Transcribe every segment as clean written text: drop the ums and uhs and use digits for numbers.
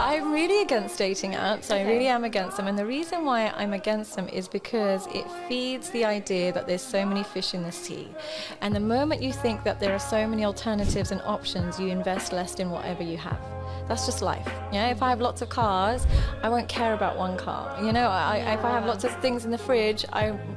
I'm really against dating apps. I really am against them. And the reason why I'm against them is because it feeds the idea that there's so many fish in the sea. And the moment you think that there are so many alternatives and options, you invest less in whatever you have. That's just life. Yeah, if I have lots of cars, I won't care about one car. You know, if I have lots of things in the fridge,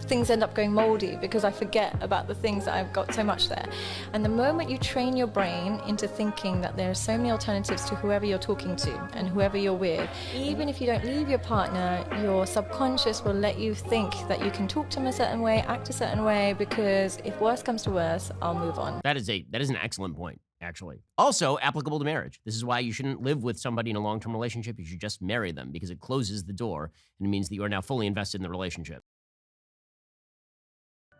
things end up going moldy because I forget about the things that I've got so much there. And the moment you train your brain into thinking that there are so many alternatives to whoever you're talking to and whoever you're with, even if you don't leave your partner, your subconscious will let you think that you can talk to them a certain way, act a certain way, because if worse comes to worse, I'll move on. That is an excellent point, actually. Also applicable to marriage. This is why you shouldn't live with somebody in a long-term relationship. You should just marry them, because it closes the door and it means that you are now fully invested in the relationship.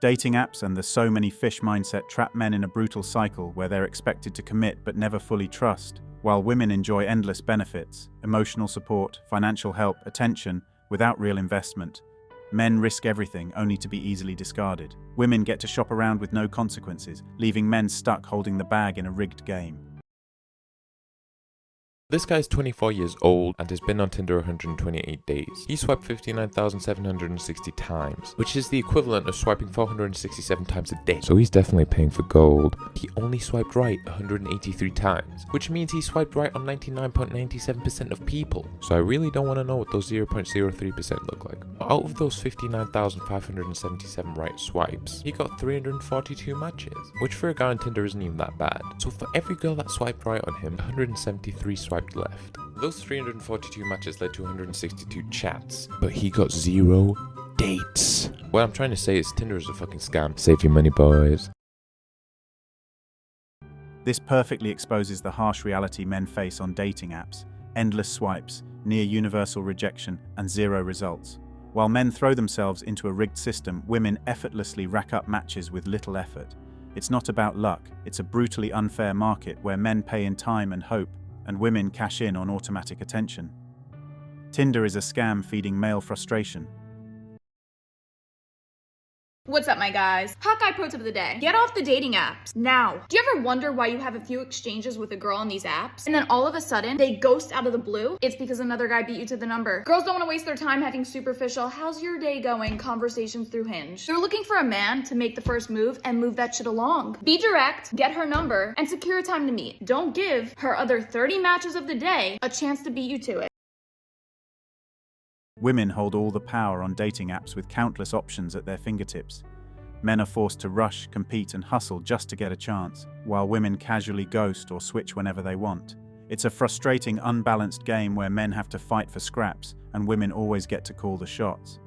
Dating apps and the so many fish mindset trap men in a brutal cycle where they're expected to commit but never fully trust, while women enjoy endless benefits, emotional support, financial help, attention, without real investment. Men risk everything only to be easily discarded. Women get to shop around with no consequences, leaving men stuck holding the bag in a rigged game. This guy's 24 years old and has been on Tinder 128 days. He swiped 59,760 times, which is the equivalent of swiping 467 times a day. So he's definitely paying for gold. He only swiped right 183 times, which means he swiped right on 99.97% of people. So I really don't want to know what those 0.03% look like. Out of those 59,577 right swipes, he got 342 matches, which for a guy on Tinder isn't even that bad. So for every girl that swiped right on him, 173 swiped left. Those 342 matches led to 162 chats, but he got 0 dates. What I'm trying to say is Tinder is a fucking scam. Save your money, boys. This perfectly exposes the harsh reality men face on dating apps: endless swipes, near universal rejection, and 0 results. While men throw themselves into a rigged system, women effortlessly rack up matches with little effort. It's not about luck, it's a brutally unfair market where men pay in time and hope, and women cash in on automatic attention. Tinder is a scam feeding male frustration. What's up, my guys? Hot guy pro tip of the day. Get off the dating apps now. Do you ever wonder why you have a few exchanges with a girl on these apps and then all of a sudden they ghost out of the blue? It's because another guy beat you to the number. Girls don't want to waste their time having superficial, how's your day going conversations through Hinge. They're looking for a man to make the first move and move that shit along. Be direct, get her number, and secure a time to meet. Don't give her other 30 matches of the day a chance to beat you to it. Women hold all the power on dating apps with countless options at their fingertips. Men are forced to rush, compete, and hustle just to get a chance, while women casually ghost or switch whenever they want. It's a frustrating, unbalanced game where men have to fight for scraps, and women always get to call the shots.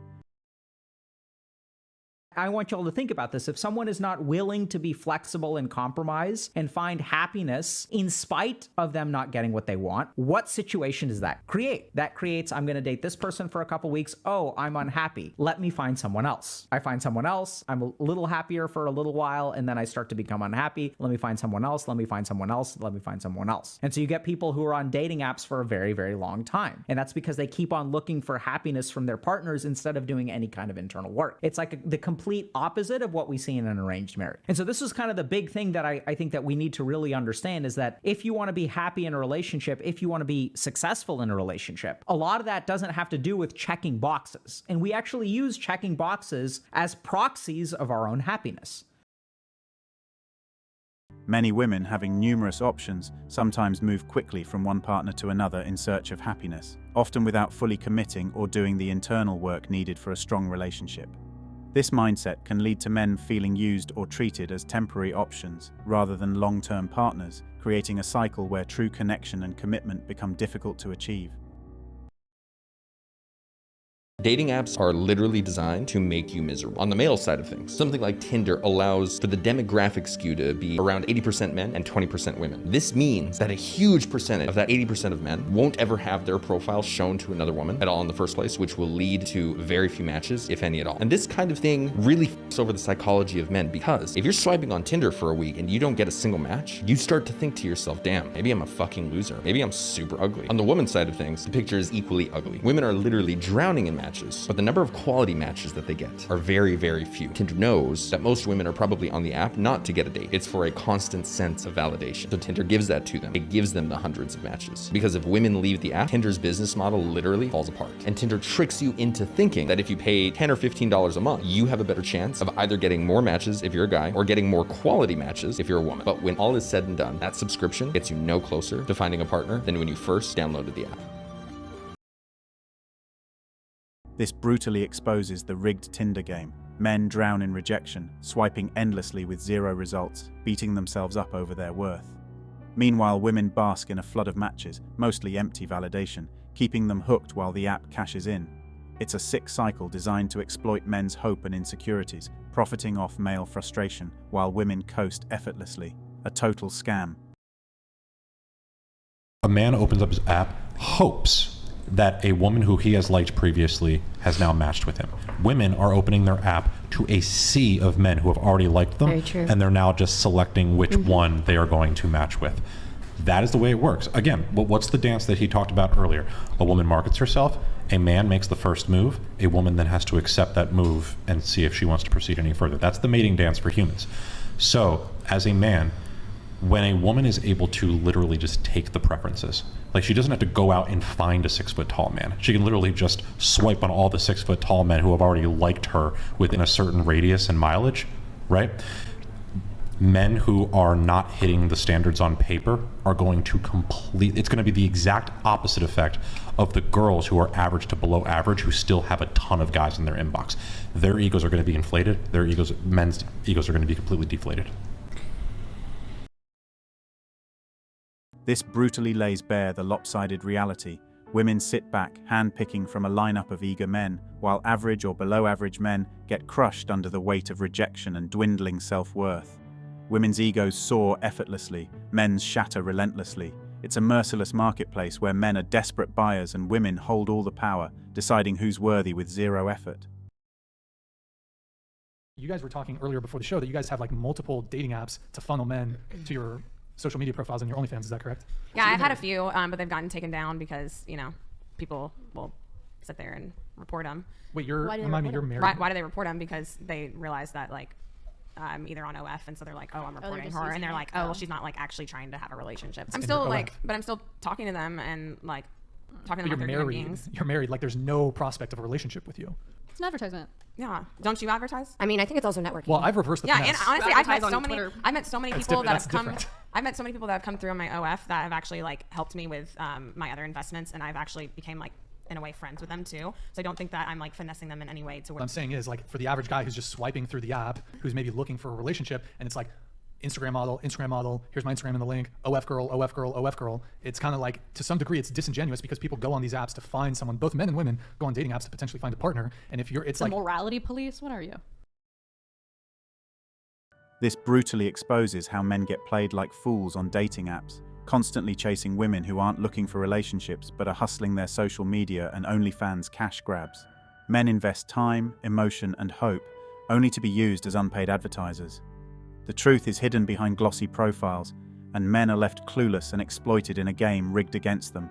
I want y'all to think about this. If someone is not willing to be flexible and compromise and find happiness in spite of them not getting what they want, what situation does that create? That creates, I'm going to date this person for a couple weeks. Oh, I'm unhappy. Let me find someone else. I find someone else. I'm a little happier for a little while, and then I start to become unhappy. Let me find someone else. Let me find someone else. Let me find someone else. And so you get people who are on dating apps for a very, very long time. And that's because they keep on looking for happiness from their partners instead of doing any kind of internal work. It's like the complete opposite of what we see in an arranged marriage. And so this is kind of the big thing that I think that we need to really understand, is that if you want to be happy in a relationship, if you want to be successful in a relationship, a lot of that doesn't have to do with checking boxes. And we actually use checking boxes as proxies of our own happiness. Many women, having numerous options, sometimes move quickly from one partner to another in search of happiness, often without fully committing or doing the internal work needed for a strong relationship. This mindset can lead to men feeling used or treated as temporary options rather than long-term partners, creating a cycle where true connection and commitment become difficult to achieve. Dating apps are literally designed to make you miserable. On the male side of things, something like Tinder allows for the demographic skew to be around 80% men and 20% women. This means that a huge percentage of that 80% of men won't ever have their profile shown to another woman at all in the first place, which will lead to very few matches, if any at all. And this kind of thing really f***s over the psychology of men, because if you're swiping on Tinder for a week and you don't get a single match, you start to think to yourself, damn, maybe I'm a fucking loser. Maybe I'm super ugly. On the woman's side of things, the picture is equally ugly. Women are literally drowning in matches, but the number of quality matches that they get are very, very few. Tinder knows that most women are probably on the app not to get a date. It's for a constant sense of validation. So Tinder gives that to them. It gives them the hundreds of matches. Because if women leave the app, Tinder's business model literally falls apart. And Tinder tricks you into thinking that if you pay $10 or $15 a month, you have a better chance of either getting more matches if you're a guy or getting more quality matches if you're a woman. But when all is said and done, that subscription gets you no closer to finding a partner than when you first downloaded the app. This brutally exposes the rigged Tinder game. Men drown in rejection, swiping endlessly with zero results, beating themselves up over their worth. Meanwhile, women bask in a flood of matches, mostly empty validation, keeping them hooked while the app cashes in. It's a sick cycle designed to exploit men's hope and insecurities, profiting off male frustration while women coast effortlessly. A total scam. A man opens up his app, hopes that a woman who he has liked previously has now matched with him. Women are opening their app to a sea of men who have already liked them, and they're now just selecting which one they are going to match with. That is the way it works. Again, what's the dance that he talked about earlier? A woman markets herself, a man makes the first move, a woman then has to accept that move and see if she wants to proceed any further. That's the mating dance for humans. So, as a man, when a woman is able to literally just take the preferences, like she doesn't have to go out and find a 6 foot tall man. She can literally just swipe on all the 6 foot tall men who have already liked her within a certain radius and mileage, right? Men who are not hitting the standards on paper are going to it's going to be the exact opposite effect of the girls who are average to below average who still have a ton of guys in their inbox. Their egos are going to be inflated. Men's egos are going to be completely deflated. This brutally lays bare the lopsided reality. Women sit back, hand-picking from a lineup of eager men, while average or below average men get crushed under the weight of rejection and dwindling self-worth. Women's egos soar effortlessly, men's shatter relentlessly. It's a merciless marketplace where men are desperate buyers and women hold all the power, deciding who's worthy with zero effort. You guys were talking earlier before the show that you guys have like multiple dating apps to funnel men to your social media profiles and your OnlyFans. Is that correct? Yeah, I've had a few, but they've gotten taken down because, you know, people will sit there and report them. Wait, you're married? Why do they report them? Because they realize that, like, I'm either on OF, and so they're like, oh, I'm reporting her, and they're like, oh, well, she's not like actually trying to have a relationship. I'm still like, but I'm still talking to them and like talking to them like they're human beings. You're married. Like, there's no prospect of a relationship with you. It's an advertisement. Yeah. Don't you advertise? I mean, I think it's also networking. Well, I've reversed the yeah, finesse. and honestly, I've met so many people that have come. Different. I've met so many people that have come through on my OF that have actually like helped me with my other investments, and I've actually became like in a way friends with them too. So I don't think that I'm like finessing them in any way to where. What I'm saying is, like, for the average guy who's just swiping through the app, who's maybe looking for a relationship, and it's like Instagram model, here's my Instagram in the link, OF girl, OF girl, OF girl. It's kind of like, to some degree, it's disingenuous because people go on these apps to find someone. Both men and women go on dating apps to potentially find a partner. And if you're, it's the like morality police. What are you? This brutally exposes how men get played like fools on dating apps, constantly chasing women who aren't looking for relationships but are hustling their social media and OnlyFans cash grabs. Men invest time, emotion, and hope, only to be used as unpaid advertisers. The truth is hidden behind glossy profiles, and men are left clueless and exploited in a game rigged against them.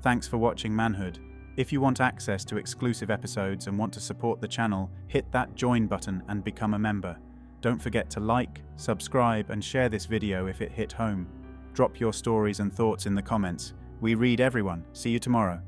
Thanks for watching Manhood. If you want access to exclusive episodes and want to support the channel, hit that join button and become a member. Don't forget to like, subscribe, and share this video if it hit home. Drop your stories and thoughts in the comments. We read everyone. See you tomorrow.